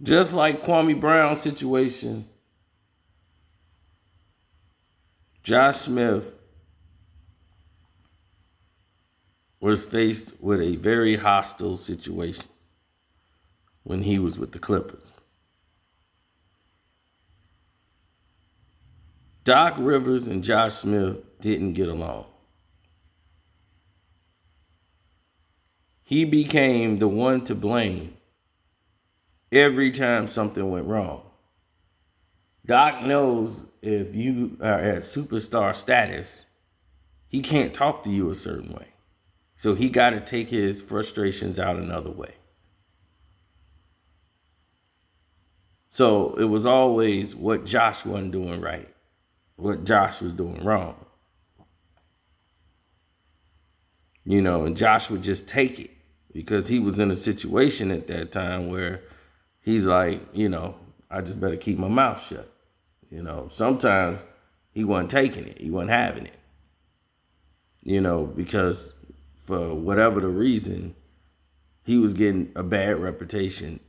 Just like Kwame Brown's situation, Josh Smith was faced with a very hostile situation when he was with the Clippers. Doc Rivers and Josh Smith didn't get along. He became the one to blame every time something went wrong. Doc knows if you are at superstar status, he can't talk to you a certain way. So he got to take his frustrations out another way. So it was always what Josh wasn't doing right, what Josh was doing wrong. And Josh would just take it because he was in a situation at that time where he's like, I just better keep my mouth shut. Sometimes he wasn't taking it, he wasn't having it, because for whatever the reason, he was getting a bad reputation,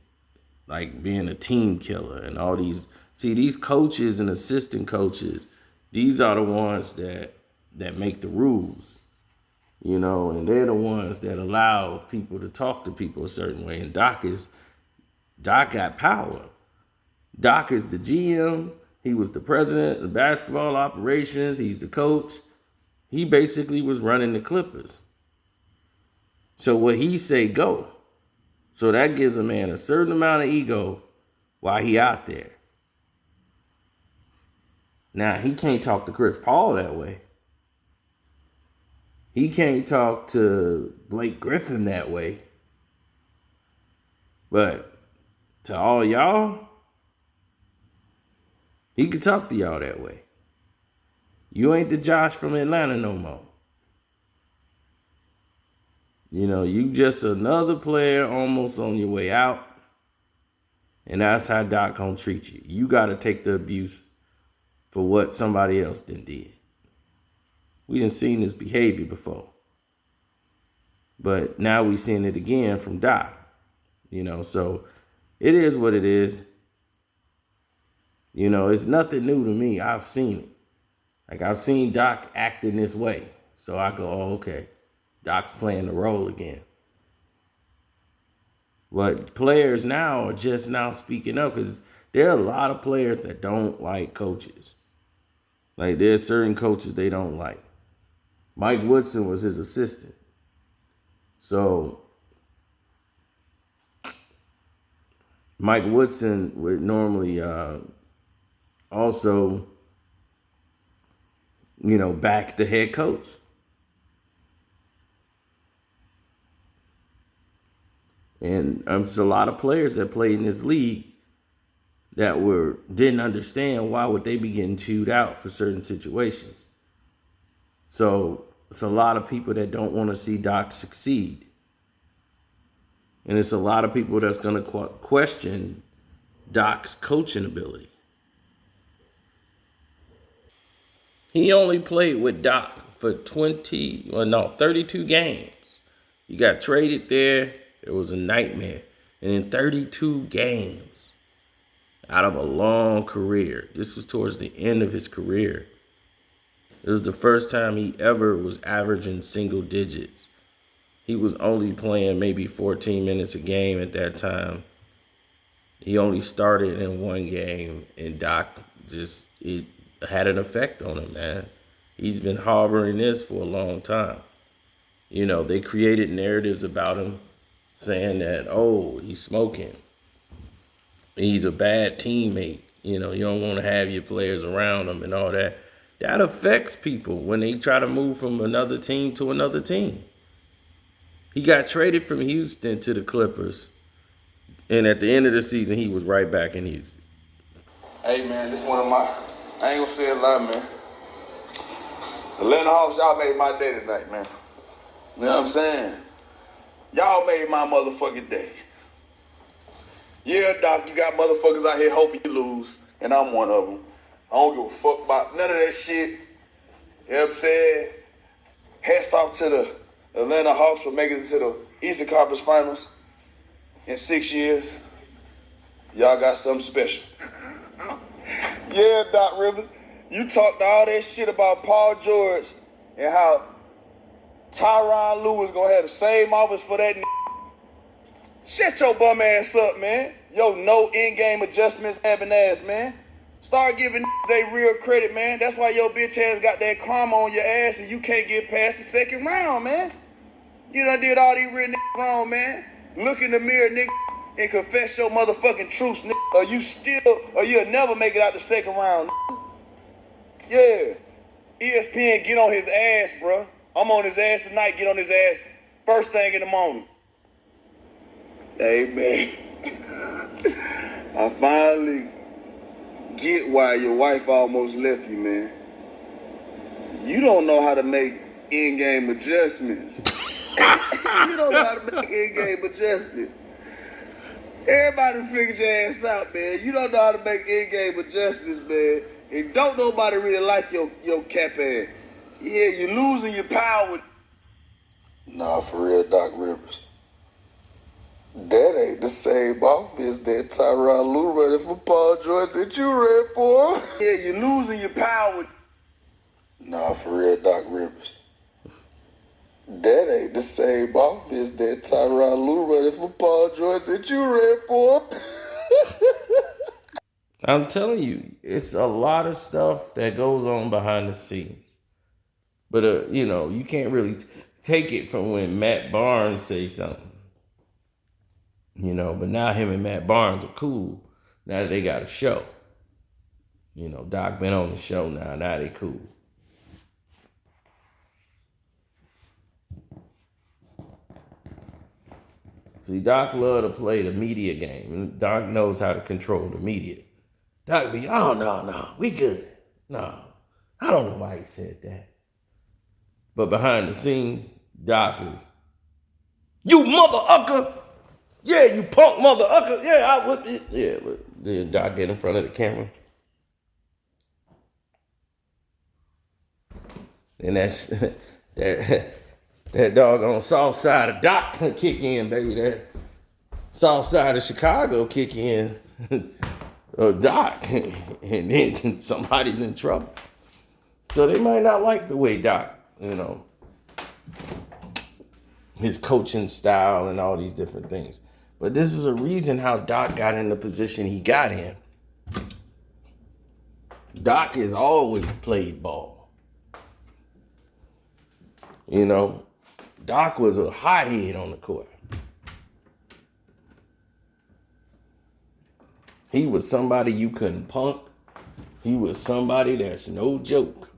like being a team killer and all these. See, these coaches and assistant coaches, these are the ones that make the rules, and they're the ones that allow people to talk to people a certain way. And Doc got power. Doc is the GM. He was the president of basketball operations. He's the coach. He basically was running the Clippers. So what he say, go. So that gives a man a certain amount of ego while he out there. Now, he can't talk to Chris Paul that way. He can't talk to Blake Griffin that way. But to all y'all, he could talk to y'all that way. You ain't the Josh from Atlanta no more. You just another player almost on your way out. And that's how Doc gonna treat you. You gotta take the abuse for what somebody else did. We done seen this behavior before. But now we seeing it again from Doc. So it is what it is. It's nothing new to me. I've seen it. Like, I've seen Doc act in this way. So I go, oh, okay. Doc's playing the role again. But players now are just now speaking up because there are a lot of players that don't like coaches. Like, there's certain coaches they don't like. Mike Woodson was his assistant. So Mike Woodson would normally also, back the head coach. And there's a lot of players that played in this league that didn't understand why would they be getting chewed out for certain situations. So it's a lot of people that don't want to see Doc succeed. And it's a lot of people that's going to question Doc's coaching ability. He only played with Doc for 32 games. He got traded there. It was a nightmare. And in 32 games, out of a long career, this was towards the end of his career. It was the first time he ever was averaging single digits. He was only playing maybe 14 minutes a game at that time. He only started in one game, and Doc it had an effect on him, man. He's been harboring this for a long time. They created narratives about him saying that, oh, he's smoking. He's a bad teammate. You don't want to have your players around him and all that. That affects people when they try to move from another team to another team. He got traded from Houston to the Clippers. And at the end of the season, he was right back in Houston. Hey, man, this one of my, I ain't gonna say a lot, man. Atlanta Hawks, y'all made my day tonight, man. You know what I'm saying? Y'all made my motherfucking day. Yeah, Doc, you got motherfuckers out here hoping you lose, and I'm one of them. I don't give a fuck about none of that shit. You know what I'm saying? Hats off to the Atlanta Hawks for making it to the Eastern Conference Finals in 6 years. Y'all got something special. Yeah, Doc Rivers. You talked all that shit about Paul George and how Tyronn Lue gonna have the same offers for that Shut your bum ass up, man. Yo, no in-game adjustments having ass, man. Start giving they real credit, man. That's why your bitch ass got that karma on your ass and you can't get past the second round, man. You done did all these real wrong, man. Look in the mirror, nigga, and confess your motherfucking truths, nigga. Or you'll never make it out the second round, nigga. Yeah. ESPN, get on his ass, bro. I'm on his ass tonight, get on his ass first thing in the morning. Hey, man. I finally get why your wife almost left you, man. You don't know how to make in-game adjustments. You don't know how to make in-game adjustments. Everybody figured your ass out, man. You don't know how to make in-game adjustments, man. And don't nobody really like your cap ass. Yeah, you're losing your power. Nah, for real, Doc Rivers. That ain't the same offense that Tyronn Lue running for Paul George that you ran for. Yeah, you're losing your power. Nah, for real, Doc Rivers. That ain't the same offense that Tyronn Lue running for Paul George that you ran for. I'm telling you, it's a lot of stuff that goes on behind the scenes. But, you can't really take it from when Matt Barnes says something. But now him and Matt Barnes are cool. Now that they got a show. Doc been on the show now. Now they cool. See, Doc love to play the media game. And Doc knows how to control the media. Doc be, oh, no, we good. No, I don't know why he said that. But behind the scenes, Doc is, you mother-ucker. Yeah, you punk mother-ucker. Yeah, I would. Yeah, but then Doc get in front of the camera. And that doggone south side of Doc kick in, baby. That south side of Chicago kick in. Doc. And then somebody's in trouble. So they might not like the way Doc, his coaching style and all these different things. But this is a reason how Doc got in the position he got in. Doc has always played ball. Doc was a hothead on the court. He was somebody you couldn't punk. He was somebody that's no joke.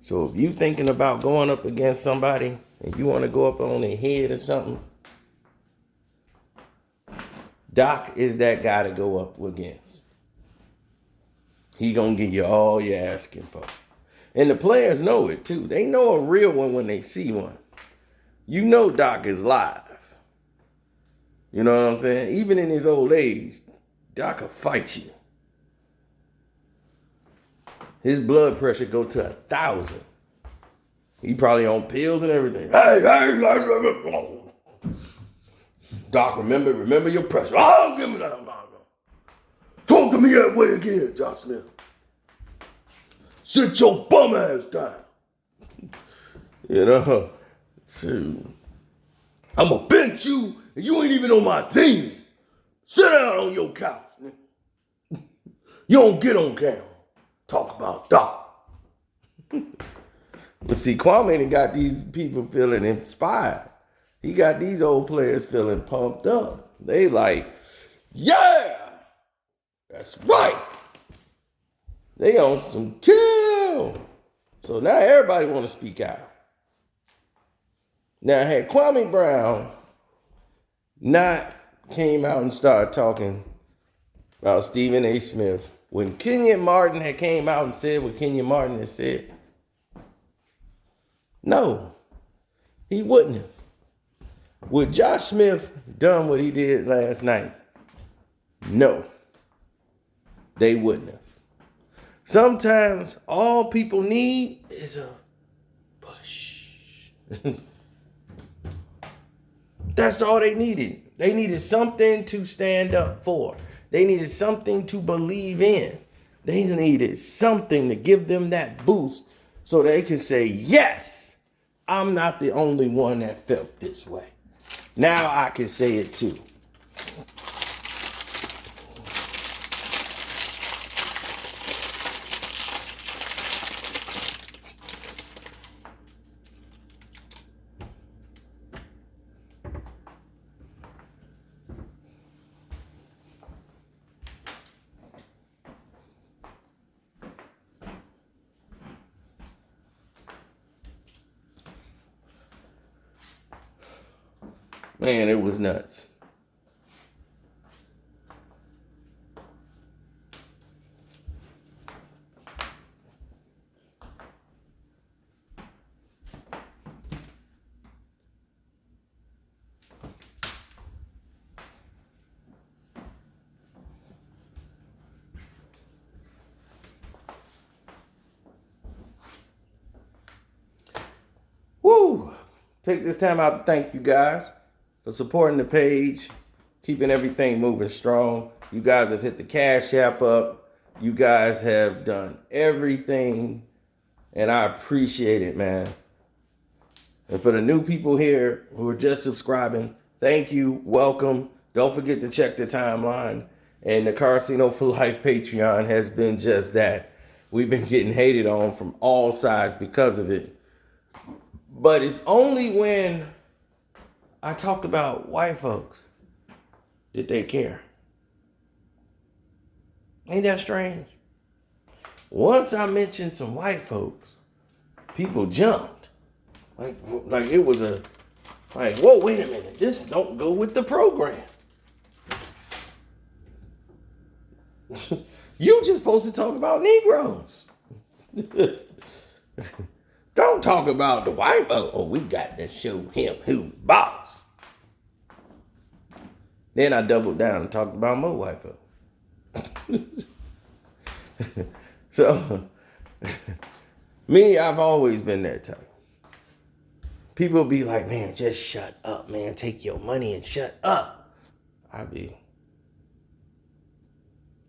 So if you thinking about going up against somebody and you want to go up on their head or something, Doc is that guy to go up against. He gonna give you all you're asking for. And the players know it too. They know a real one when they see one. Doc is live. You know what I'm saying? Even in his old age, Doc will fight you. His blood pressure go to 1,000. He probably on pills and everything. Hey. Doc, remember your pressure. Oh, give me that. Talk to me that way again, Josh Smith. Sit your bum ass down. So I'ma bench you and you ain't even on my team. Sit down on your couch. You don't get on camera. Talk about Doc. But see, Kwame done got these people feeling inspired. He got these old players feeling pumped up. They like, yeah, that's right. They on some kill. So now everybody want to speak out. Now, had Kwame Brown not came out and started talking about Stephen A. Smith, when Kenyon Martin had came out and said what Kenyon Martin had said, no, he wouldn't have. Would Josh Smith done what he did last night? No, they wouldn't have. Sometimes all people need is a push. That's all they needed. They needed something to stand up for. They needed something to believe in. They needed something to give them that boost so they can say, yes, I'm not the only one that felt this way. Now I can say it too. Man, it was nuts. Woo! Take this time out to thank you guys for supporting the page, keeping everything moving strong. You guys have hit the Cash App up. You guys have done everything, and I appreciate it, man. And for the new people here who are just subscribing, thank you, welcome. Don't forget to check the timeline. And the Casino for Life Patreon has been just that. We've been getting hated on from all sides because of it. But it's only when I talked about white folks did they care. Ain't that strange? Once I mentioned some white folks, people jumped. Like it was whoa, wait a minute. This don't go with the program. You just supposed to talk about Negroes. Don't talk about the white folks. Oh, we got to show him who's boss. Then I doubled down and talked about more white folks. So, me, I've always been that type. People be like, man, just shut up, man. Take your money and shut up. I be,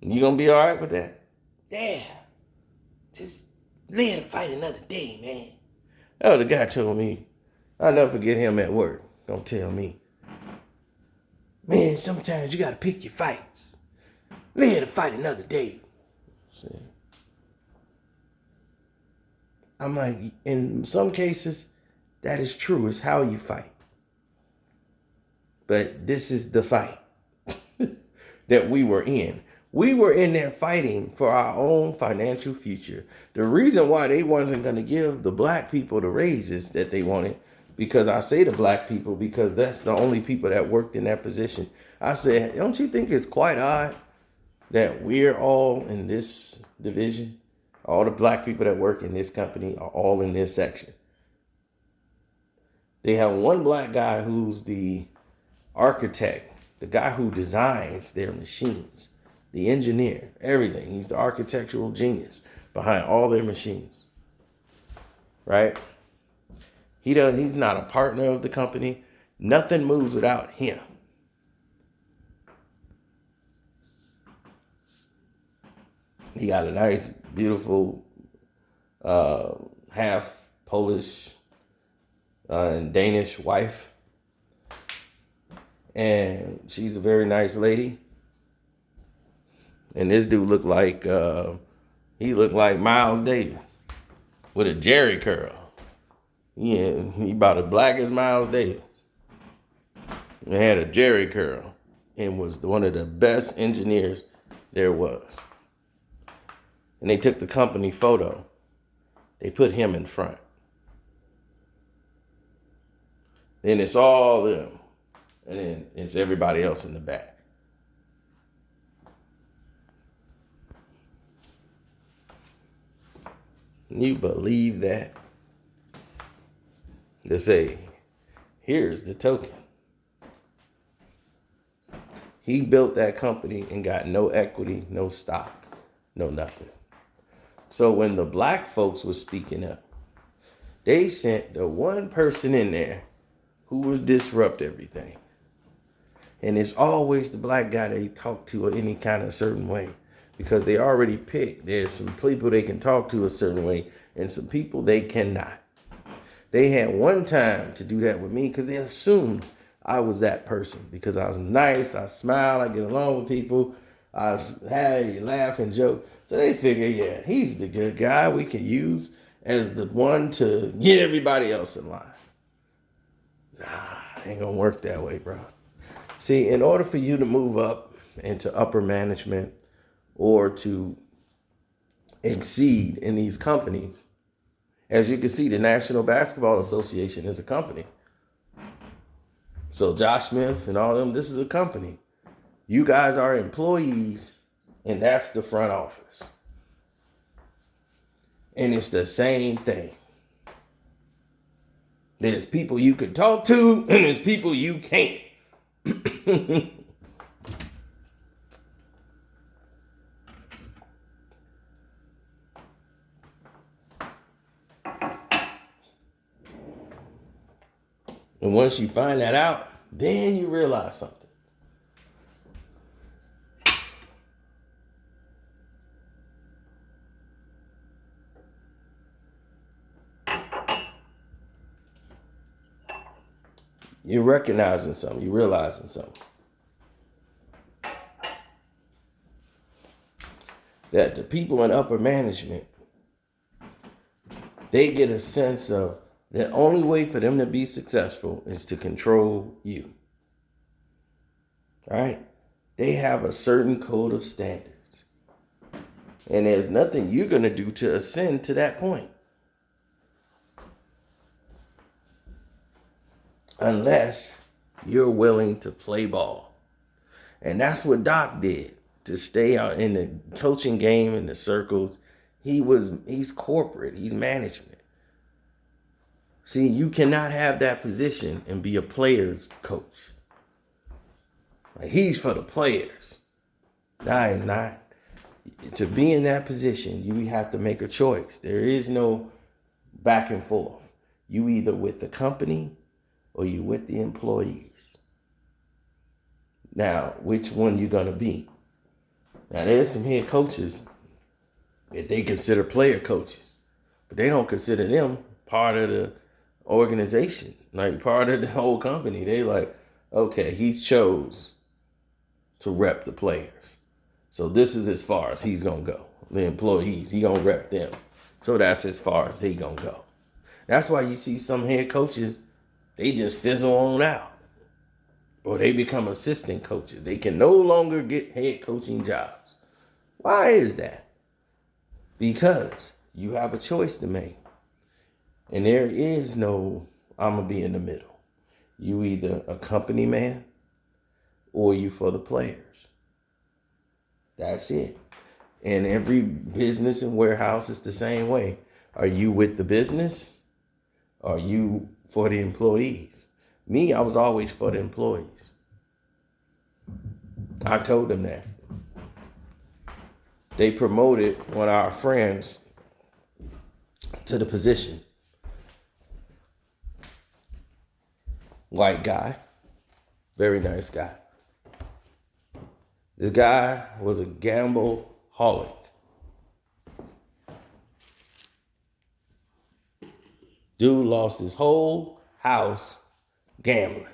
you gonna be all right with that? Yeah. Just live to fight another day, man. Oh, the guy told me, I'll never forget him at work. Don't tell me. Man, sometimes you gotta pick your fights. Live to fight another day. See? I'm like, in some cases, that is true. It's how you fight. But this is the fight that we were in. We were in there fighting for our own financial future. The reason why they wasn't going to give the black people the raises that they wanted, because I say the black people because that's the only people that worked in that position. I said, don't you think it's quite odd that we're all in this division? All the black people that work in this company are all in this section. They have one black guy who's the architect, the guy who designs their machines, the engineer, everything. He's the architectural genius behind all their machines, right? He's not a partner of the company. Nothing moves without him. He got a nice, beautiful, half Polish and Danish wife. And she's a very nice lady. And this dude looked like, he looked like Miles Davis with a Jerry curl. Yeah, he about as black as Miles Davis. And had a Jerry curl and was one of the best engineers there was. And they took the company photo. They put him in front. Then it's all them. And then it's everybody else in the back. You believe that? They say, here's the token. He built that company and got no equity, no stock, no nothing. So when the black folks were speaking up, they sent the one person in there who would disrupt everything. And it's always the black guy they talk to in any kind of certain way, because they already picked. There's some people they can talk to a certain way and some people they cannot. They had one time to do that with me because they assumed I was that person because I was nice, I smile, I get along with people, I hey, laugh and joke. So they figure, yeah, he's the good guy we can use as the one to get everybody else in line. Nah, ain't gonna work that way, bro. See, in order for you to move up into upper management or to exceed in these companies, as you can see, the National Basketball Association is a company. So Josh Smith and all them, this is a company. You guys are employees, and that's the front office. And it's the same thing. There's people you can talk to, and there's people you can't. And once you find that out, then you realize something. You're recognizing something. You're realizing something. That the people in upper management, they get a sense of the only way for them to be successful is to control you. All right? They have a certain code of standards. And there's nothing you're going to do to ascend to that point. Unless you're willing to play ball. And that's what Doc did to stay out in the coaching game, in the circles. He's corporate, he's management. See, you cannot have that position and be a player's coach. Like, he's for the players. No, he's not. To be in that position, you have to make a choice. There is no back and forth. You either with the company or you with the employees. Now, which one you gonna be? Now, there's some head coaches that they consider player coaches, but they don't consider them part of the organization, like part of the whole company. They like, okay, he's chose to rep the players. So this is as far as he's gonna go. The employees, he gonna rep them. So that's as far as he gonna go. That's why you see some head coaches, they just fizzle on out. Or they become assistant coaches. They can no longer get head coaching jobs. Why is that? Because you have a choice to make. And there is no, I'm going to be in the middle. You either a company man or you for the players. That's it. And every business and warehouse is the same way. Are you with the business? Or are you for the employees? Me, I was always for the employees. I told them that. They promoted one of our friends to the position. White guy, very nice guy. The guy was a gamble-holic. Dude lost his whole house gambling.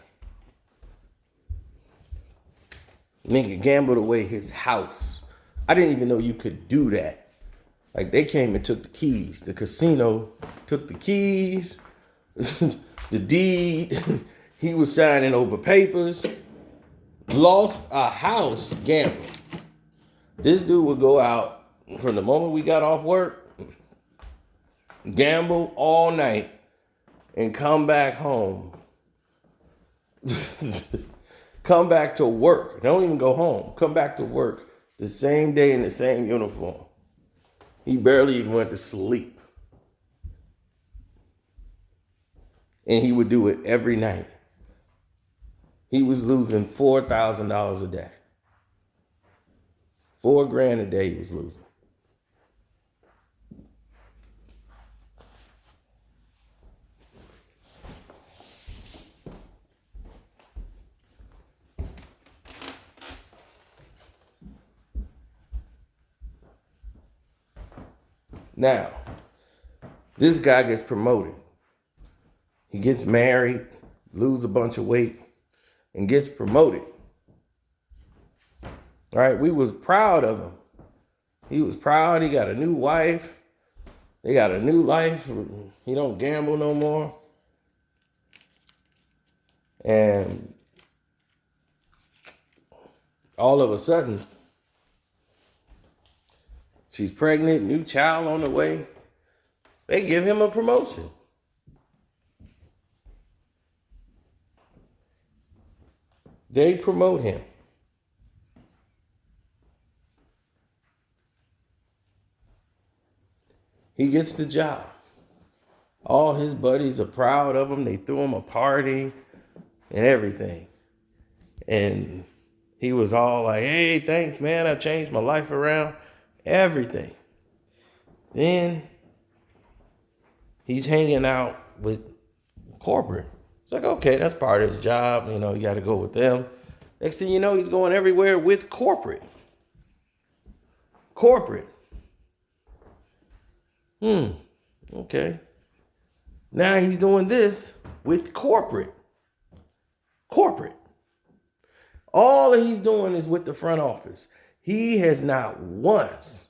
Nigga gambled away his house. I didn't even know you could do that. Like, they came and took the keys. The casino took the keys, the deed. He was signing over papers. Lost a house gambling. This dude would go out from the moment we got off work, gamble all night, and come back home. Come back to work. Don't even go home. Come back to work the same day in the same uniform. He barely even went to sleep. And he would do it every night. He was losing $4,000 a day. $4,000 a day he was losing. Now, this guy gets promoted. He gets married, loses a bunch of weight, and gets promoted. All right, we was proud of him. He was proud. He got a new wife. They got a new life. He don't gamble no more. And all of a sudden, she's pregnant, new child on the way. They give him a promotion. They promote him. He gets the job. All his buddies are proud of him. They threw him a party and everything. And he was all like, hey, thanks, man. I changed my life around. Everything. Then he's hanging out with corporate. It's like, okay, that's part of his job. You know, you got to go with them. Next thing you know, he's going everywhere with corporate. Corporate. Okay. Now he's doing this with corporate. Corporate. All that he's doing is with the front office. He has not once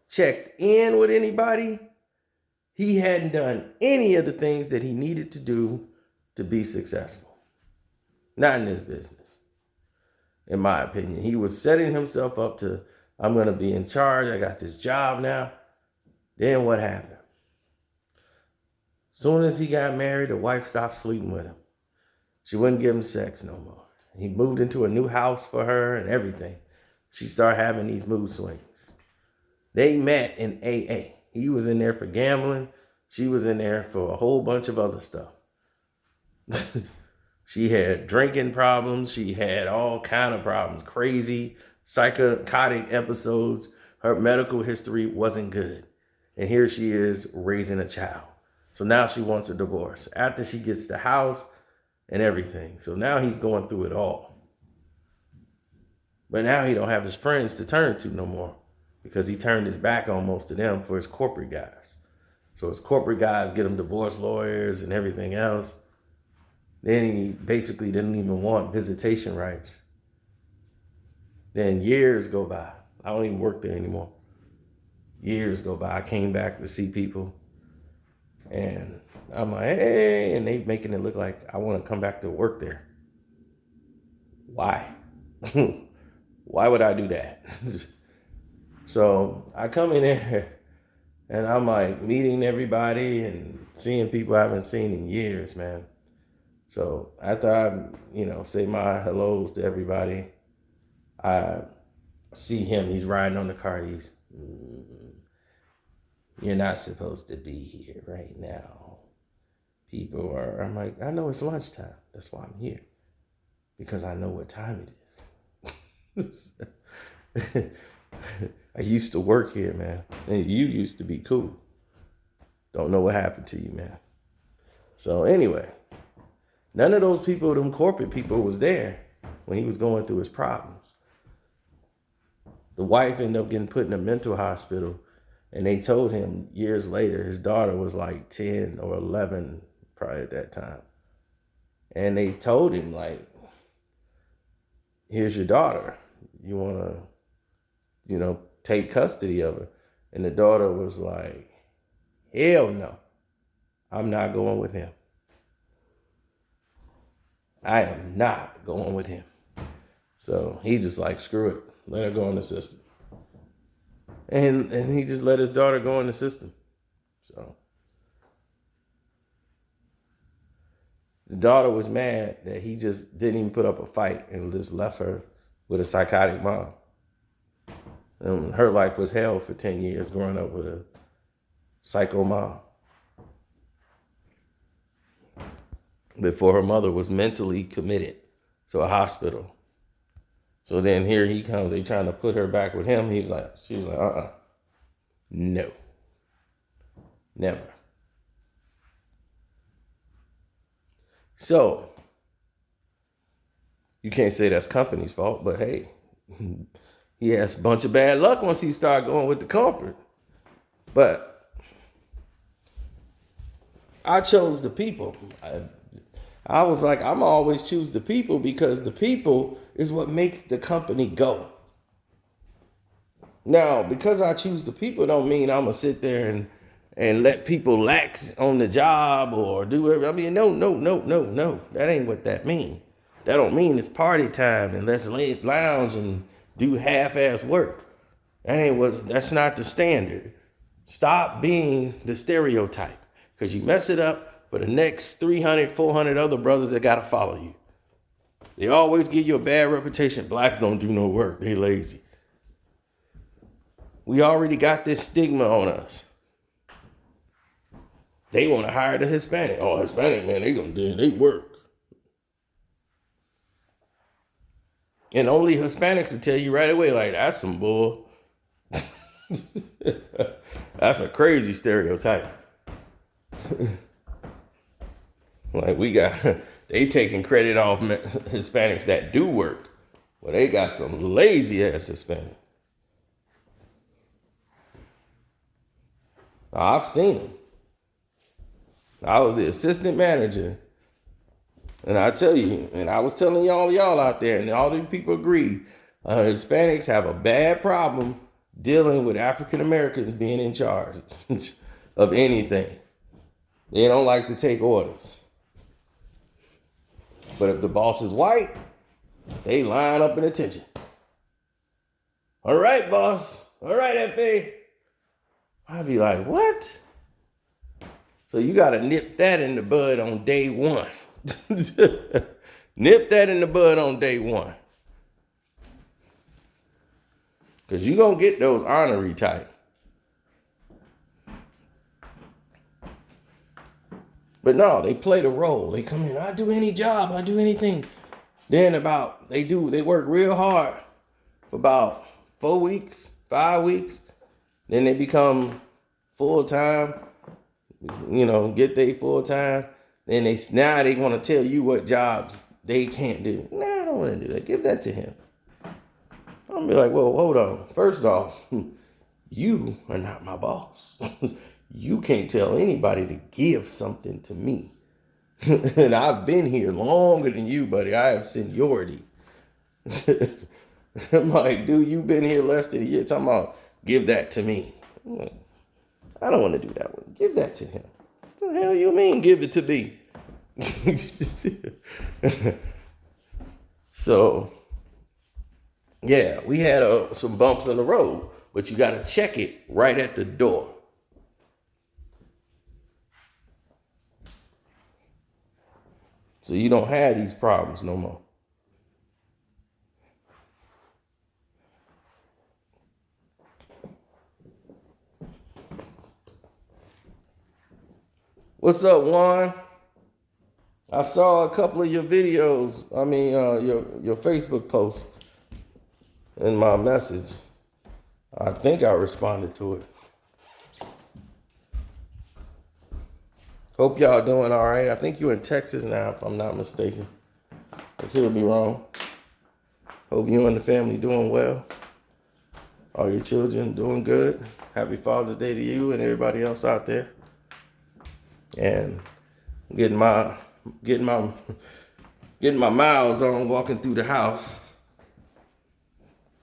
checked in with anybody. He hadn't done any of the things that he needed to do to be successful. Not in this business, in my opinion. He was setting himself up to, I'm going to be in charge. I got this job now. Then what happened? Soon as he got married, the wife stopped sleeping with him. She wouldn't give him sex no more. He moved into a new house for her and everything. She started having these mood swings. They met in AA. He was in there for gambling. She was in there for a whole bunch of other stuff. She had drinking problems. She had all kind of problems, crazy psychotic episodes. Her medical history wasn't good. And here she is raising a child. So now she wants a divorce after she gets the house and everything. So now he's going through it all. But now he don't have his friends to turn to no more because he turned his back on most of them for his corporate guys. So his corporate guys get him divorce lawyers and everything else. Then he basically didn't even want visitation rights. Then years go by. I don't even work there anymore. Years go by. I came back to see people. And I'm like, hey, and they making it look like I want to come back to work there. Why? Why would I do that? So I come in there and I'm like meeting everybody and seeing people I haven't seen in years, man. So after I, say my hellos to everybody, I see him. He's riding on the car. You're not supposed to be here right now. I'm like, I know it's lunchtime. That's why I'm here. Because I know what time it is. I used to work here, man. And you used to be cool. Don't know what happened to you, man. So anyway, none of those people, them corporate people, was there when he was going through his problems. The wife ended up getting put in a mental hospital. And they told him years later, his daughter was like 10 or 11 probably at that time. And they told him, like, here's your daughter. You want to, take custody of her. And the daughter was like, hell no. I'm not going with him. I am not going with him. So he just like, screw it. Let her go in the system. And he just let his daughter go in the system. So the daughter was mad that he just didn't even put up a fight and just left her with a psychotic mom. And her life was hell for 10 years growing up with a psycho mom. Before her mother was mentally committed to a hospital. So then here he comes, they trying to put her back with him. She was like, no, never. So you can't say that's company's fault, but hey, He has a bunch of bad luck once he started going with the corporate. But I chose the people. I was like, I'm always choose the people because the people is what make the company go. Now, because I choose the people don't mean I'm going to sit there and let people lax on the job or do whatever. I mean, no. That ain't what that means. That don't mean it's party time and let's lounge and do half-ass work. That's not the standard. Stop being the stereotype because you mess it up for the next 300, 400 other brothers that got to follow you. They always give you a bad reputation. Blacks don't do no work. They lazy. We already got this stigma on us. They want to hire the Hispanic. Oh, Hispanic, man, they gonna do they work. And only Hispanics will tell you right away, like, that's some bull. That's a crazy stereotype. Like they taking credit off Hispanics that do work. Well, they got some lazy ass Hispanic. I've seen them. I was the assistant manager. And I tell you, and I was telling y'all out there, and all these people agree, Hispanics have a bad problem dealing with African Americans being in charge of anything. They don't like to take orders. But if the boss is white, they line up in attention. All right, boss. All right, F.A. I'd be like, what? So you got to nip that in the bud on day one. Nip that in the bud on day one. Because you're going to get those honorary type. But no, they play the role. They come in, I do any job, I do anything. Then they work real hard for about 4 weeks, 5 weeks. Then they become full-time, get their full-time. Then now they want to tell you what jobs they can't do. Nah, I don't want to do that. Give that to him. I'm be like, well, hold on. First off, you are not my boss. You can't tell anybody to give something to me. And I've been here longer than you, buddy. I have seniority. I'm like, dude, you've been here less than a year. Talking about, give that to me. Like, I don't want to do that one. Give that to him. What the hell you mean, give it to me? So, yeah, we had some bumps in the road, but you got to check it right at the door. So you don't have these problems no more. What's up, Juan? I saw a couple of your videos. Your Facebook posts in my message. I think I responded to it. Hope y'all doing all right. I think you're in Texas now, if I'm not mistaken. I could be wrong. Hope you and the family doing well. All your children doing good. Happy Father's Day to you and everybody else out there. And getting my miles on walking through the house.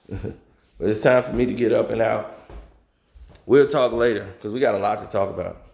But it's time for me to get up and out. We'll talk later because we got a lot to talk about.